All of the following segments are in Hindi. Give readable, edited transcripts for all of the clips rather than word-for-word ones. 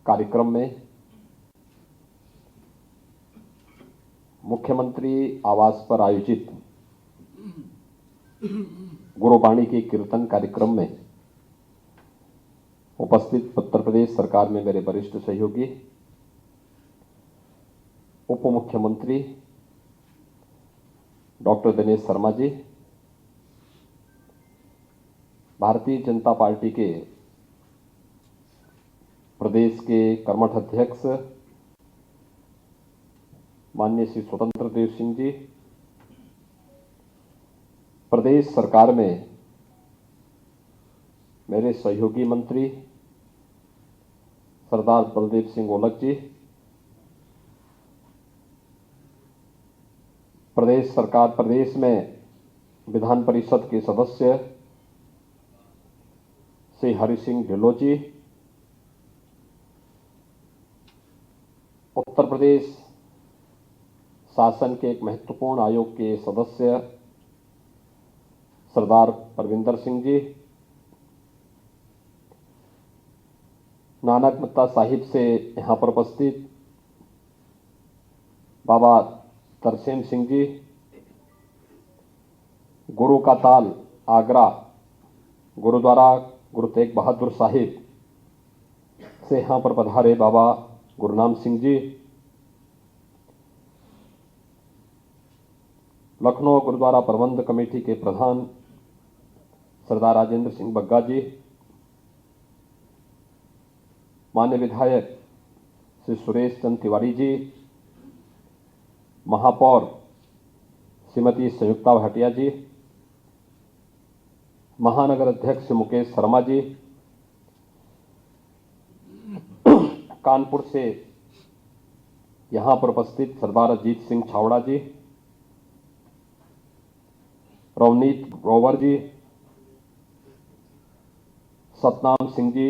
कार्यक्रम में मुख्यमंत्री आवास पर आयोजित गुरुवाणी के कीर्तन कार्यक्रम में उपस्थित उत्तर प्रदेश सरकार में मेरे वरिष्ठ सहयोगी उप मुख्यमंत्री डॉक्टर दिनेश शर्मा जी, भारतीय जनता पार्टी के प्रदेश के कर्मठ अध्यक्ष माननीय श्री स्वतंत्र देव सिंह जी, प्रदेश सरकार में मेरे सहयोगी मंत्री सरदार बलदेव सिंह ओलख जी, प्रदेश में विधान परिषद के सदस्य श्री हरि सिंह ढिल्लों जी, उत्तर प्रदेश शासन के एक महत्वपूर्ण आयोग के सदस्य सरदार परविंदर सिंह जी, नानक मत्ता साहिब से यहां पर उपस्थित बाबा तरसेम सिंह जी, गुरु का ताल आगरा गुरुद्वारा गुरु तेग बहादुर साहिब से यहां पर पधारे बाबा गुरनाम सिंह जी, लखनऊ गुरुद्वारा प्रबंध कमेटी के प्रधान सरदार राजेंद्र सिंह बग्गा जी, माननीय विधायक श्री सुरेश चंद्र तिवारी जी, महापौर श्रीमती संयुक्ता भाटिया जी, महानगर अध्यक्ष मुकेश शर्मा जी, कानपुर से यहां पर उपस्थित सरदार अजीत सिंह छावड़ा जी, रवनीत ग्रोवर जी, सतनाम सिंह जी,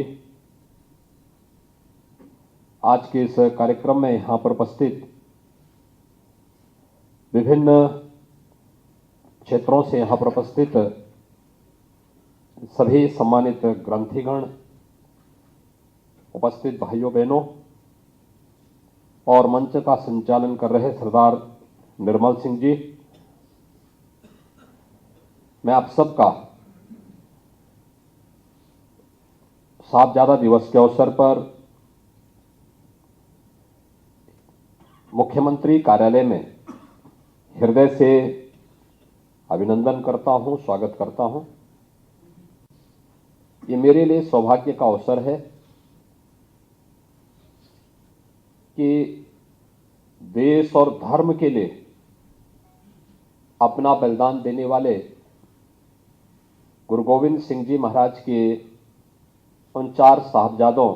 आज के इस कार्यक्रम में यहां पर उपस्थित विभिन्न क्षेत्रों से यहां पर उपस्थित सभी सम्मानित ग्रंथिगण, उपस्थित भाइयों बहनों और मंच का संचालन कर रहे सरदार निर्मल सिंह जी, मैं आप सबका साहबजादा दिवस के अवसर पर मुख्यमंत्री कार्यालय में हृदय से अभिनंदन करता हूं, स्वागत करता हूं। ये मेरे लिए सौभाग्य का अवसर है कि देश और धर्म के लिए अपना बलिदान देने वाले गुरु गोविंद सिंह जी महाराज के उन 4 साहबजादों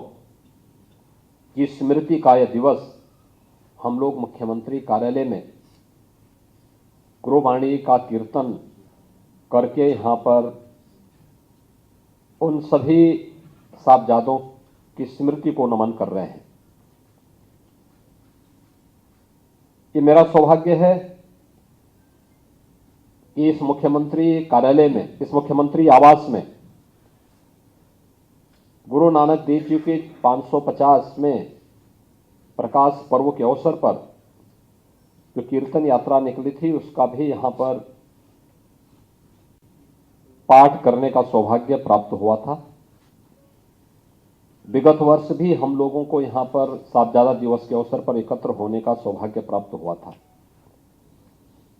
की स्मृति का यह दिवस हम लोग मुख्यमंत्री कार्यालय में गुरुवाणी का कीर्तन करके यहां पर उन सभी साहबजादों की स्मृति को नमन कर रहे हैं। ये मेरा सौभाग्य है कि इस मुख्यमंत्री कार्यालय में, इस मुख्यमंत्री आवास में गुरु नानक देव जी के 550 में प्रकाश पर्व के अवसर पर जो कीर्तन यात्रा निकली थी उसका भी यहां पर पाठ करने का सौभाग्य प्राप्त हुआ था। विगत वर्ष भी हम लोगों को यहां पर साहबजादा दिवस के अवसर पर एकत्र होने का सौभाग्य प्राप्त हुआ था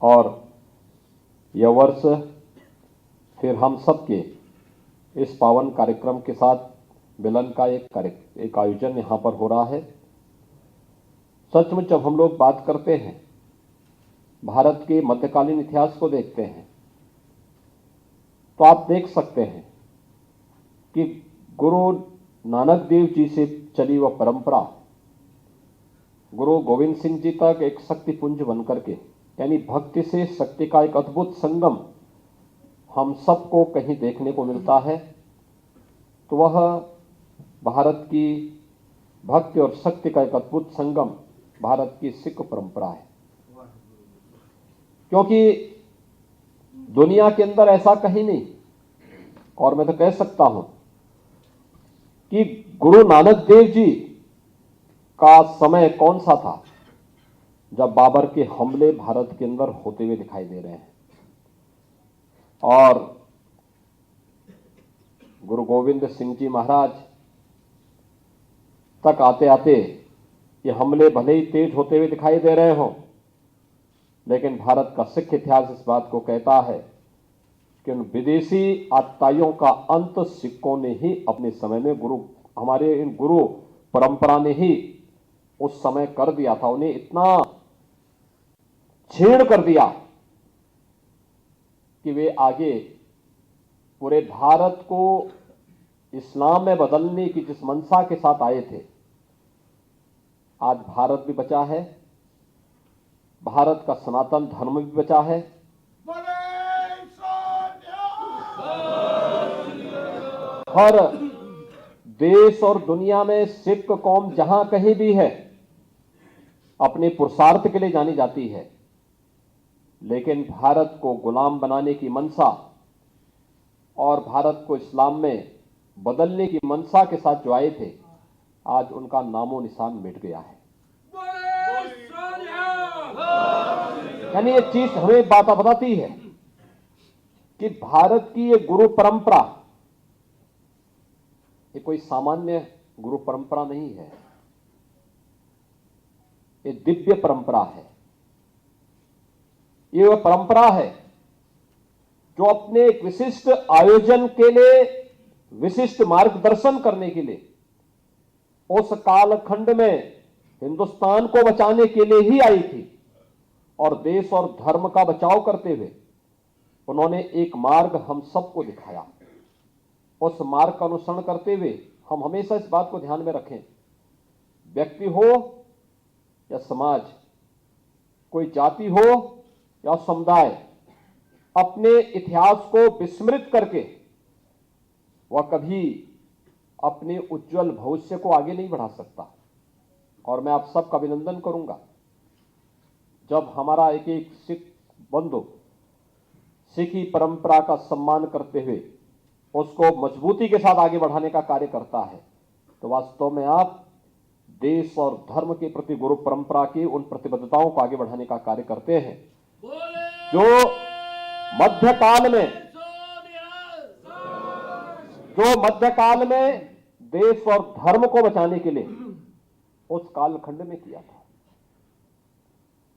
और यह वर्ष फिर हम सबके इस पावन कार्यक्रम के साथ मिलन का एक आयोजन यहां पर हो रहा है। सचमुच जब हम लोग बात करते हैं, भारत के मध्यकालीन इतिहास को देखते हैं, तो आप देख सकते हैं कि गुरु नानक देव जी से चली वह परंपरा गुरु गोविंद सिंह जी तक एक शक्तिपुंज बनकर के, यानी भक्ति से शक्ति का एक अद्भुत संगम हम सबको कहीं देखने को मिलता है, तो वह भारत की भक्ति और शक्ति का एक अद्भुत संगम भारत की सिख परंपरा है। क्योंकि दुनिया के अंदर ऐसा कहीं नहीं, और मैं तो कह सकता हूं कि गुरु नानक देव जी का समय कौन सा था जब बाबर के हमले भारत के अंदर होते हुए दिखाई दे रहे हैं। और गुरु गोविंद सिंह जी महाराज तक आते आते ये हमले भले ही तेज होते हुए दिखाई दे रहे हों, लेकिन भारत का सिख इतिहास इस बात को कहता है कि उन विदेशी आतताइयों का अंत सिखों ने ही अपने समय में हमारे इन गुरु परंपरा ने ही उस समय कर दिया था। उन्हें इतना छेड़ कर दिया कि वे आगे पूरे भारत को इस्लाम में बदलने की जिस मंशा के साथ आए थे, आज भारत भी बचा है, भारत का सनातन धर्म भी बचा है। हर देश और दुनिया में सिख कौम जहां कहीं भी है अपने पुरुषार्थ के लिए जानी जाती है, लेकिन भारत को गुलाम बनाने की मंशा और भारत को इस्लाम में बदलने की मंशा के साथ जो आए थे, आज उनका नामो निशान मिट गया है। यानी ये चीज हमें बात बताती है कि भारत की ये गुरु परंपरा ये कोई सामान्य गुरु परंपरा नहीं है, ये दिव्य परंपरा है। ये वह परंपरा है जो अपने एक विशिष्ट आयोजन के लिए, विशिष्ट मार्गदर्शन करने के लिए उस कालखंड में हिंदुस्तान को बचाने के लिए ही आई थी। और देश और धर्म का बचाव करते हुए उन्होंने एक मार्ग हम सबको दिखाया। उस मार्ग का अनुसरण करते हुए हम हमेशा इस बात को ध्यान में रखें, व्यक्ति हो या समाज, कोई जाति हो या समुदाय, अपने इतिहास को विस्मृत करके वह कभी अपने उज्जवल भविष्य को आगे नहीं बढ़ा सकता। और मैं आप सबका अभिनंदन करूंगा जब हमारा एक एक सिख बंधु सिखी परंपरा का सम्मान करते हुए उसको मजबूती के साथ आगे बढ़ाने का कार्य करता है, तो वास्तव में आप देश और धर्म के प्रति गुरु परंपरा की उन प्रतिबद्धताओं को आगे बढ़ाने का कार्य करते हैं जो मध्यकाल में देश और धर्म को बचाने के लिए उस कालखंड में किया था।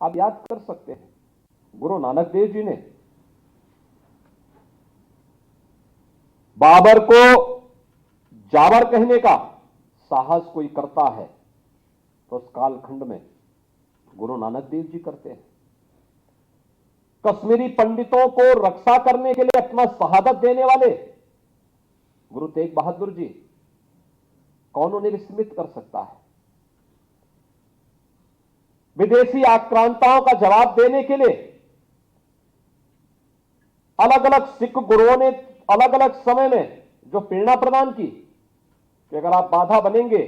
आप याद कर सकते हैं, गुरु नानक देव जी ने बाबर को जाबर कहने का साहस कोई करता है तो उस कालखंड में गुरु नानक देव जी करते हैं। कश्मीरी पंडितों को रक्षा करने के लिए अपना शहादत देने वाले गुरु तेग बहादुर जी, कौन उन्हें विस्मृत कर सकता है। विदेशी आक्रांताओं का जवाब देने के लिए अलग अलग सिख गुरुओं ने अलग अलग समय में जो प्रेरणा प्रदान की कि अगर आप बाधा बनेंगे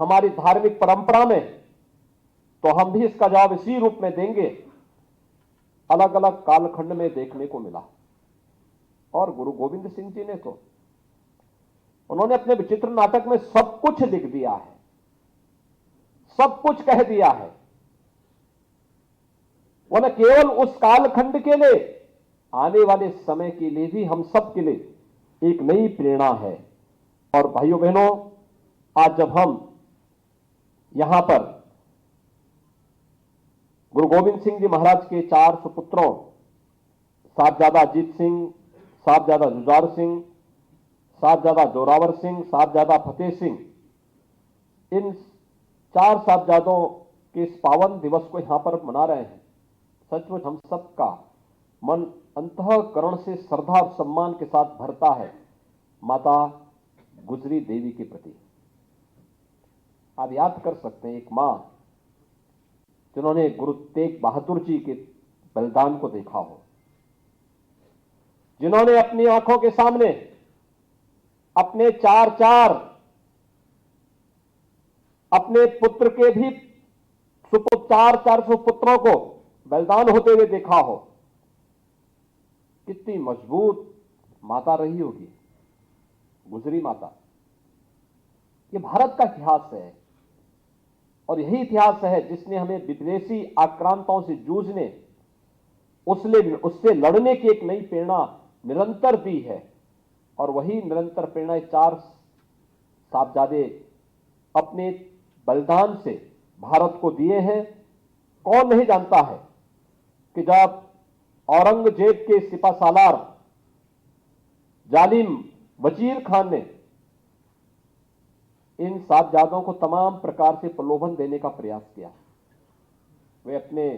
हमारी धार्मिक परंपरा में तो हम भी इसका जवाब इसी रूप में देंगे, अलग अलग कालखंड में देखने को मिला। और गुरु गोविंद सिंह जी ने तो उन्होंने अपने विचित्र नाटक में सब कुछ लिख दिया है, सब कुछ कह दिया है। वो न केवल उस कालखंड के लिए, आने वाले समय के लिए भी हम सब के लिए एक नई प्रेरणा है। और भाइयों बहनों, आज जब हम यहां पर गुरु गोविंद सिंह जी महाराज के 4 सुपुत्रों साहबजादा अजीत सिंह, साहबजादा जुझार सिंह, साहबजादा जोरावर सिंह, साहबजादा फतेह सिंह, इन 4 साहबजादों के इस पावन दिवस को यहां पर मना रहे हैं, सचमुच हम सबका मन अंतःकरण से श्रद्धा और सम्मान के साथ भरता है माता गुजरी देवी के प्रति। आप याद कर सकते हैं एक मां जिन्होंने गुरु तेग बहादुर जी के बलिदान को देखा हो, जिन्होंने अपनी आंखों के सामने अपने 4 अपने पुत्र के भी 4 सुपुत्रों को बलिदान होते हुए देखा हो। कितनी मजबूत माता रही होगी गुजरी माता। ये भारत का इतिहास है, और यही इतिहास है जिसने हमें विदेशी आक्रांताओं से जूझने, उससे लड़ने की एक नई प्रेरणा निरंतर दी है। और वही निरंतर प्रेरणा चार साहबजादे अपने बलिदान से भारत को दिए हैं। कौन नहीं जानता है कि जब औरंगजेब के सिपासालार जालिम वजीर खान ने इन साहबजादों को तमाम प्रकार से प्रलोभन देने का प्रयास किया, वे अपने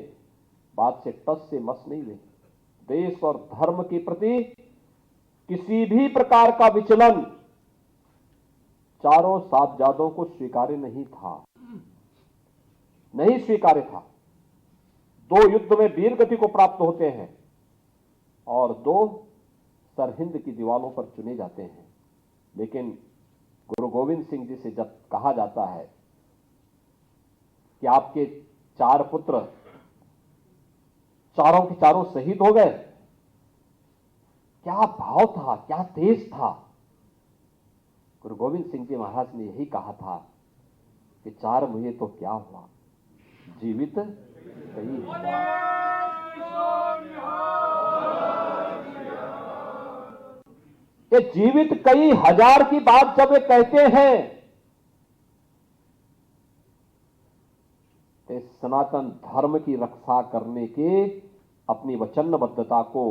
बात से टस से मस नहीं हुए। देश और धर्म के प्रति किसी भी प्रकार का विचलन चारों साहबजादों को स्वीकार्य नहीं था, नहीं स्वीकार्य था। दो युद्ध में वीर गति को प्राप्त होते हैं और दो सरहिंद की दीवारों पर चुने जाते हैं। लेकिन गुरु गोविंद सिंह जी से जब कहा जाता है कि आपके चार पुत्र चारों के चारों शहीद हो गए, क्या भाव था, क्या तेज था। गुरु गोविंद सिंह जी महाराज ने यही कहा था कि चार मुझे तो क्या हुआ, जीवित कई ये जीवित कई हजार की बात जब वे कहते हैं तो सनातन धर्म की रक्षा करने के अपनी वचनबद्धता को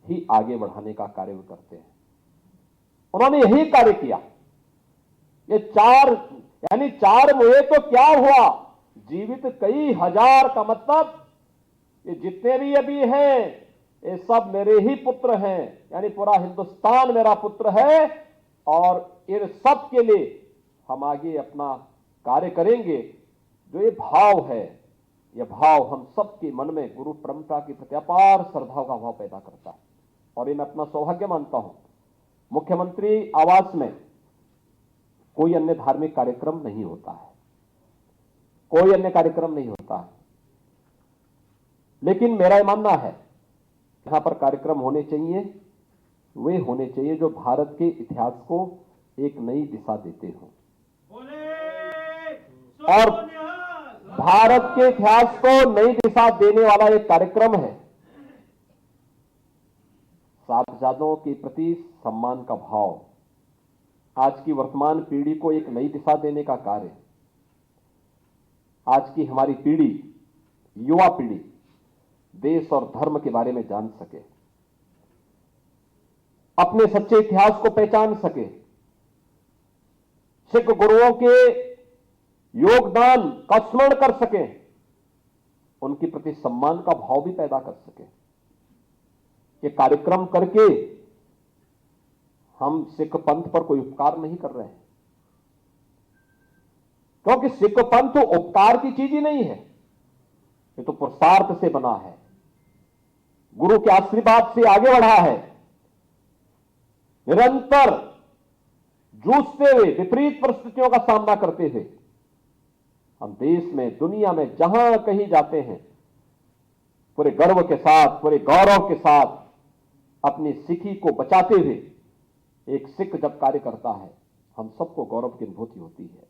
ही आगे बढ़ाने का कार्य करते हैं। उन्होंने यही कार्य किया। ये चार मुए तो क्या हुआ, जीवित कई हजार का मतलब ये जितने भी अभी हैं ये सब मेरे ही पुत्र हैं, यानी पूरा हिंदुस्तान मेरा पुत्र है। और इन सब के लिए हम आगे अपना कार्य करेंगे। जो ये भाव है, यह भाव हम सबके मन में गुरु परंपरा की प्रति अपार श्रद्धा का भाव पैदा करता है। और ये मैं अपना सौभाग्य मानता हूं, मुख्यमंत्री आवास में कोई अन्य धार्मिक कार्यक्रम नहीं होता है, कोई अन्य कार्यक्रम नहीं होता है। लेकिन मेरा यह मानना है यहां पर कार्यक्रम होने चाहिए, वे होने चाहिए जो भारत के इतिहास को एक नई दिशा देते हों। और भारत के इतिहास को नई दिशा देने वाला एक कार्यक्रम है साहबजादों के प्रति सम्मान का भाव। आज की वर्तमान पीढ़ी को एक नई दिशा देने का कार्य। आज की हमारी पीढ़ी, युवा पीढ़ी देश और धर्म के बारे में जान सके, अपने सच्चे इतिहास को पहचान सके, सिख गुरुओं के योगदान का स्मरण कर सके, उनके प्रति सम्मान का भाव भी पैदा कर सके। ये कार्यक्रम करके हम सिख पंथ पर कोई उपकार नहीं कर रहे हैं, क्योंकि सिख पंथ उपकार की चीज ही नहीं है, ये तो पुरुषार्थ से बना है, गुरु के आशीर्वाद से आगे बढ़ा है। निरंतर जूझते हुए, विपरीत परिस्थितियों का सामना करते हुए हम देश में, दुनिया में जहां कहीं जाते हैं, पूरे गर्व के साथ, पूरे गौरव के साथ अपनी सिखी को बचाते हुए एक सिख जब कार्य करता है, हम सबको गौरव की अनुभूति होती है।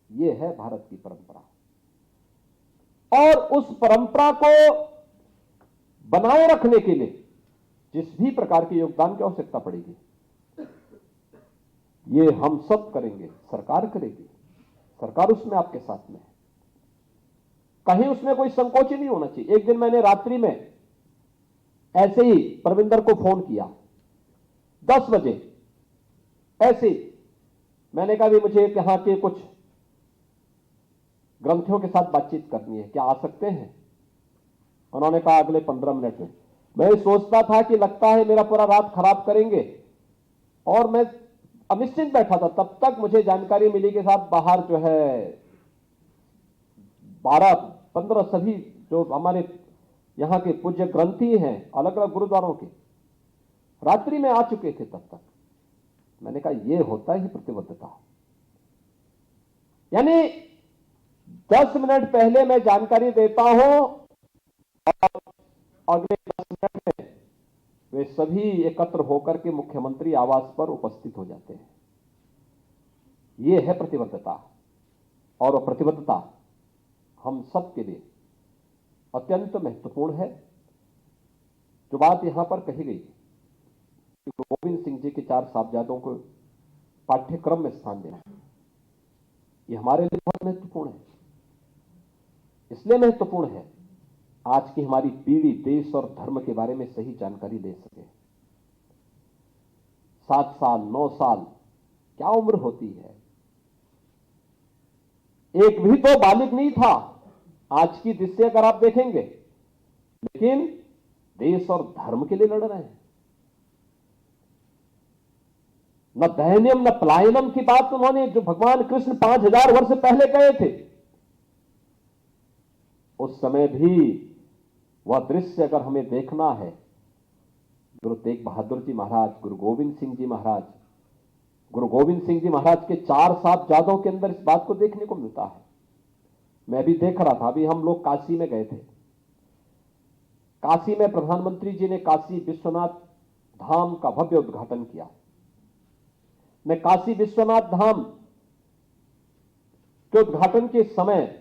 यह है भारत की परंपरा। और उस परंपरा को बनाए रखने के लिए जिस भी प्रकार के योगदान की आवश्यकता पड़ेगी, ये हम सब करेंगे, सरकार करेगी। सरकार उसमें आपके साथ में है, कहीं उसमें कोई संकोच ही नहीं होना चाहिए। एक दिन मैंने रात्रि में ऐसे ही परविंदर को फोन किया 10 बजे, ऐसे ही मैंने कहा भी मुझे यहां के कुछ ग्रंथियों के साथ बातचीत करनी है, क्या आ सकते हैं? उन्होंने कहा अगले 15 मिनट में। मैं सोचता था कि लगता है मेरा पूरा रात खराब करेंगे, और मैं अनिश्चित बैठा था। तब तक मुझे जानकारी मिली के साथ बाहर जो है 12-15 सभी जो हमारे यहां के पूज्य ग्रंथी हैं अलग अलग गुरुद्वारों के रात्रि में आ चुके थे। तब तक मैंने कहा यह होता ही प्रतिबद्धता, यानी 10 मिनट पहले मैं जानकारी देता हूं और अगले 10 मिनट में वे सभी एकत्र होकर के मुख्यमंत्री आवास पर उपस्थित हो जाते हैं। यह है प्रतिबद्धता। और वह प्रतिबद्धता हम सब के लिए अत्यंत महत्वपूर्ण है। जो बात यहां पर कही गई कि गुरु गोविंद सिंह जी के 4 साहबजादों को पाठ्यक्रम में स्थान देना, यह हमारे लिए बहुत महत्वपूर्ण है। इसलिए महत्वपूर्ण है आज की हमारी पीढ़ी देश और धर्म के बारे में सही जानकारी ले सके। 7 साल 9 साल क्या उम्र होती है। एक भी तो बालिग नहीं था आज की दृष्टि अगर आप देखेंगे, लेकिन देश और धर्म के लिए लड़ रहे हैं। न दहनियम न पलायनम की बात उन्होंने, जो भगवान कृष्ण 5000 वर्ष पहले कहे थे, उस समय भी वह दृश्य अगर हमें देखना है, गुरु तेग बहादुर जी महाराज, गुरु गोविंद सिंह जी महाराज, गुरु गोविंद सिंह जी महाराज के 4 साहबजादों के अंदर इस बात को देखने को मिलता है। मैं भी देख रहा था, अभी हम लोग काशी में गए थे। काशी में प्रधानमंत्री जी ने काशी विश्वनाथ धाम का भव्य उद्घाटन किया। मैं काशी विश्वनाथ धाम के उद्घाटन के समय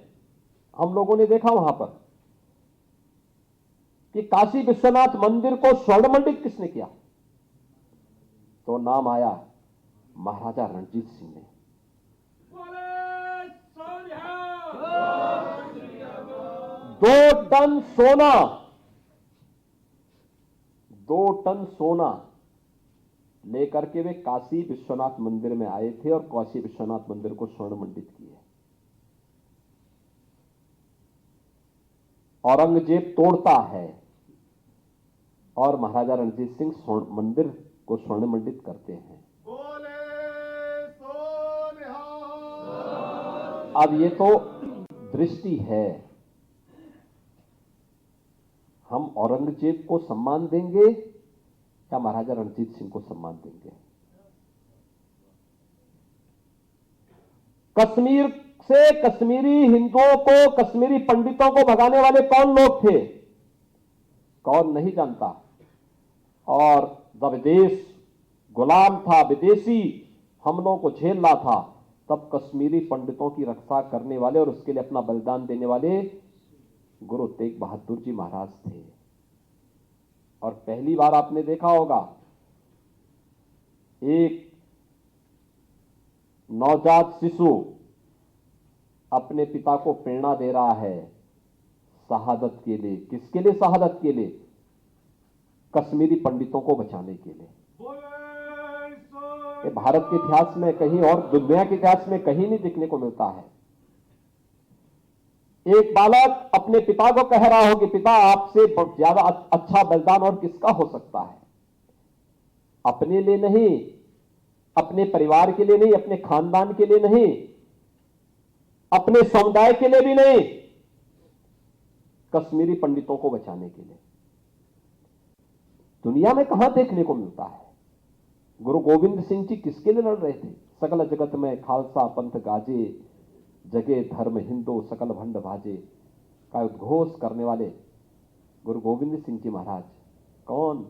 हम लोगों ने देखा वहां पर कि काशी विश्वनाथ मंदिर को स्वर्णमंडित किसने किया, तो नाम आया महाराजा रणजीत सिंह ने। 2 टन सोना, 2 टन सोना लेकर के वे काशी विश्वनाथ मंदिर में आए थे और काशी विश्वनाथ मंदिर को स्वर्ण मंडित किए। औरंगजेब तोड़ता है और महाराजा रणजीत सिंह स्वर्ण मंदिर को स्वर्ण मंडित करते हैं। अब ये तो दृष्टि है। हम औरंगजेब को सम्मान देंगे या महाराजा रणजीत सिंह को सम्मान देंगे? कश्मीर से कश्मीरी हिंदुओं को, कश्मीरी पंडितों को भगाने वाले कौन लोग थे? कौन नहीं जानता। और जब देश गुलाम था, विदेशी हमलों को झेल रहा था, तब कश्मीरी पंडितों की रक्षा करने वाले और उसके लिए अपना बलिदान देने वाले गुरु तेग बहादुर जी महाराज थे। और पहली बार आपने देखा होगा, एक नवजात शिशु अपने पिता को प्रेरणा दे रहा है शहादत के लिए। किसके लिए शहादत के लिए? कश्मीरी पंडितों को बचाने के लिए। ये भारत के इतिहास में कहीं और दुनिया के इतिहास में कहीं नहीं देखने को मिलता है। एक बालक अपने पिता को कह रहा हो कि पिता, आपसे ज्यादा अच्छा बलिदान और किसका हो सकता है? अपने लिए नहीं, अपने परिवार के लिए नहीं, अपने खानदान के लिए नहीं, अपने समुदाय के लिए भी नहीं, कश्मीरी पंडितों को बचाने के लिए। दुनिया में कहां देखने को मिलता है? गुरु गोविंद सिंह जी किसके लिए लड़ रहे थे? सकल जगत में खालसा पंथ गाजे, जगे धर्म हिंदू सकल भंड भाजे का उद्घोष करने वाले गुरु गोविंद सिंह जी महाराज, कौन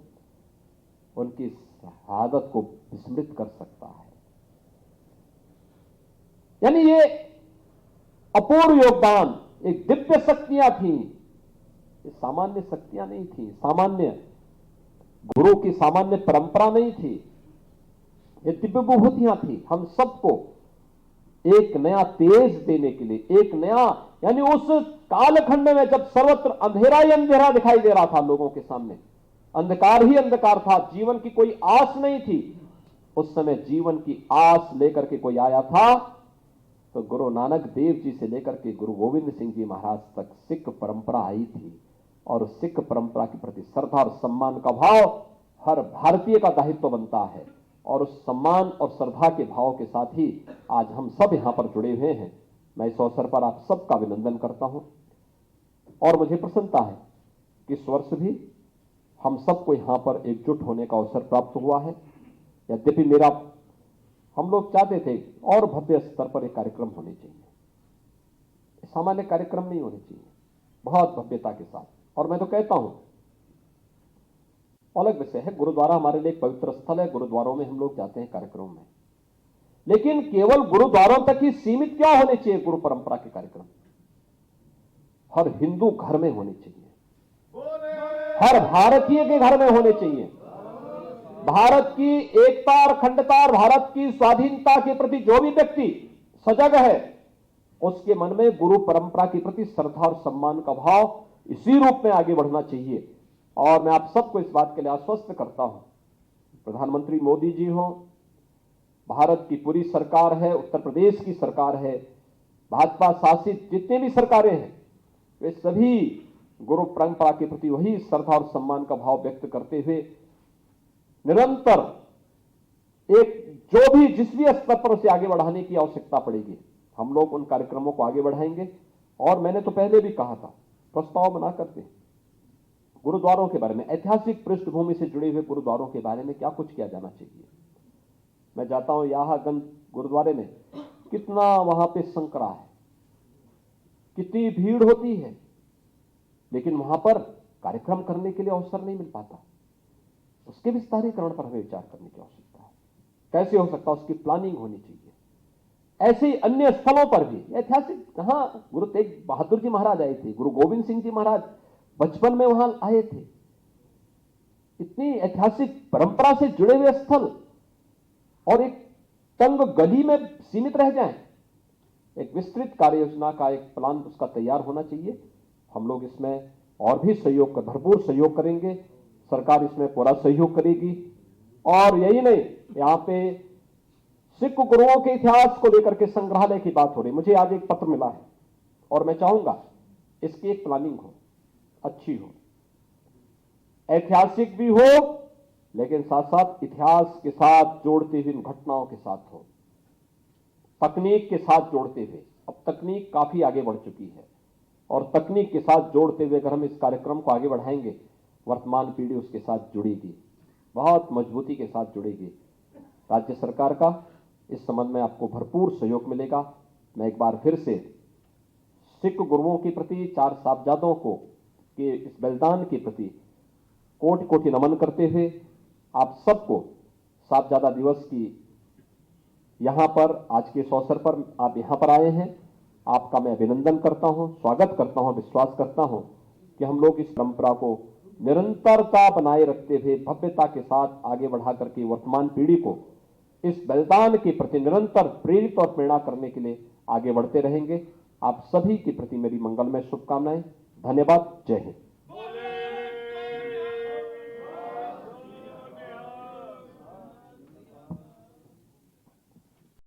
उनकी शहादत को विस्मृत कर सकता है? यानी ये अपूर्व योगदान, एक दिव्य शक्तियां थी, ये सामान्य शक्तियां नहीं थी, सामान्य गुरु की सामान्य परंपरा नहीं थी, ये दिव्य विभूतियां थी। हम सबको एक नया तेज देने के लिए, एक नया, यानी उस कालखंड में जब सर्वत्र अंधेरा ही अंधेरा दिखाई दे रहा था लोगों के सामने, अंधकार ही अंधकार था, जीवन की कोई आस नहीं थी, उस समय जीवन की आस लेकर के कोई आया था तो गुरु नानक देव जी से लेकर के गुरु गोविंद सिंह जी महाराज तक सिख परंपरा आई थी। और सिख परंपरा के प्रति श्रद्धा और सम्मान का भाव हर भारतीय का दायित्व बनता है। और उस सम्मान और श्रद्धा के भाव के साथ ही आज हम सब यहां पर जुड़े हुए हैं। मैं इस अवसर पर आप सबका अभिनंदन करता हूं और मुझे प्रसन्नता है कि इस वर्ष भी हम सबको यहां पर एकजुट होने का अवसर प्राप्त हुआ है। यद्यपि हम लोग चाहते थे और भव्य स्तर पर एक कार्यक्रम होने चाहिए, सामान्य कार्यक्रम नहीं होने चाहिए, बहुत भव्यता के साथ। और मैं तो कहता हूं, अलग विषय है, गुरुद्वारा हमारे लिए एक पवित्र स्थल है, गुरुद्वारों में हम लोग जाते हैं कार्यक्रम में, लेकिन केवल गुरुद्वारों तक ही सीमित क्यों होने चाहिए गुरु परंपरा के कार्यक्रम? हर हिंदू घर में होने चाहिए, हर भारतीय के घर में होने चाहिए। भारत की एकता और अखंडता और भारत की स्वाधीनता के प्रति जो भी व्यक्ति सजग है, उसके मन में गुरु परंपरा के प्रति श्रद्धा और सम्मान का भाव इसी रूप में आगे बढ़ना चाहिए। और मैं आप सबको इस बात के लिए आश्वस्त करता हूं, प्रधानमंत्री मोदी जी हो, भारत की पूरी सरकार है, उत्तर प्रदेश की सरकार है, भाजपा शासित जितने भी सरकारें हैं, वे सभी गुरु परंपरा के प्रति वही श्रद्धा और सम्मान का भाव व्यक्त करते हुए निरंतर एक जो भी जिस भी स्तर पर उसे आगे बढ़ाने की आवश्यकता पड़ेगी, हम लोग उन कार्यक्रमों को आगे बढ़ाएंगे। और मैंने तो पहले भी कहा था, प्रस्ताव बना करते गुरुद्वारों के बारे में, ऐतिहासिक पृष्ठभूमि से जुड़े हुए गुरुद्वारों के बारे में क्या कुछ किया जाना चाहिए। मैं जाता हूं याहागंज गुरुद्वारे में, कितना वहां पे संकरा है, कितनी भीड़ होती है, लेकिन वहां पर कार्यक्रम करने के लिए अवसर नहीं मिल पाता। उसके विस्तारीकरण पर हमें विचार करने की आवश्यकता है। कैसे हो सकता है, उसकी प्लानिंग होनी चाहिए। ऐसे ही अन्य स्थलों पर भी ऐतिहासिक, कहां गुरु तेग बहादुर जी महाराज आए थे, गुरु गोविंद सिंह जी महाराज बचपन में वहां आए थे। इतनी ऐतिहासिक परंपरा से जुड़े हुए स्थल और एक तंग गली में सीमित रह जाएं, एक विस्तृत कार्य योजना का एक प्लान उसका तैयार होना चाहिए। हम लोग इसमें और भी सहयोग, भरपूर सहयोग करेंगे, सरकार इसमें पूरा सहयोग करेगी। और यही नहीं, यहां पे सिख गुरुओं के इतिहास को लेकर के संग्रहालय की बात हो रही, मुझे आज एक पत्र मिला है और मैं चाहूंगा इसकी एक प्लानिंग हो, अच्छी हो, ऐतिहासिक भी हो, लेकिन साथ साथ इतिहास के साथ जोड़ते हुए घटनाओं के साथ हो, तकनीक के साथ जोड़ते हुए। अब तकनीक काफी आगे बढ़ चुकी है और तकनीक के साथ जोड़ते हुए अगर हम इस कार्यक्रम को आगे बढ़ाएंगे, वर्तमान पीढ़ी उसके साथ जुड़ेगी, बहुत मजबूती के साथ जुड़ेगी। राज्य सरकार का इस संबंध में आपको भरपूर सहयोग मिलेगा। मैं एक बार फिर से सिख गुरुओं के प्रति, चार साहबजादों को के इस बलिदान के प्रति कोटि कोटि नमन करते हुए आप सबको साहबजादा दिवस की यहां पर आज के इस अवसर पर आप यहां पर आए हैं, आपका मैं अभिनंदन करता हूं, स्वागत करता हूं, विश्वास करता हूं कि हम लोग इस परंपरा को निरंतरता बनाए रखते हुए भव्यता के साथ आगे बढ़ा करके वर्तमान पीढ़ी को इस बलिदान के प्रति निरंतर प्रेरित और प्रेरणा करने के लिए आगे बढ़ते रहेंगे। आप सभी के प्रति मेरी मंगलमय शुभकामनाएं। धन्यवाद। जय हिंद।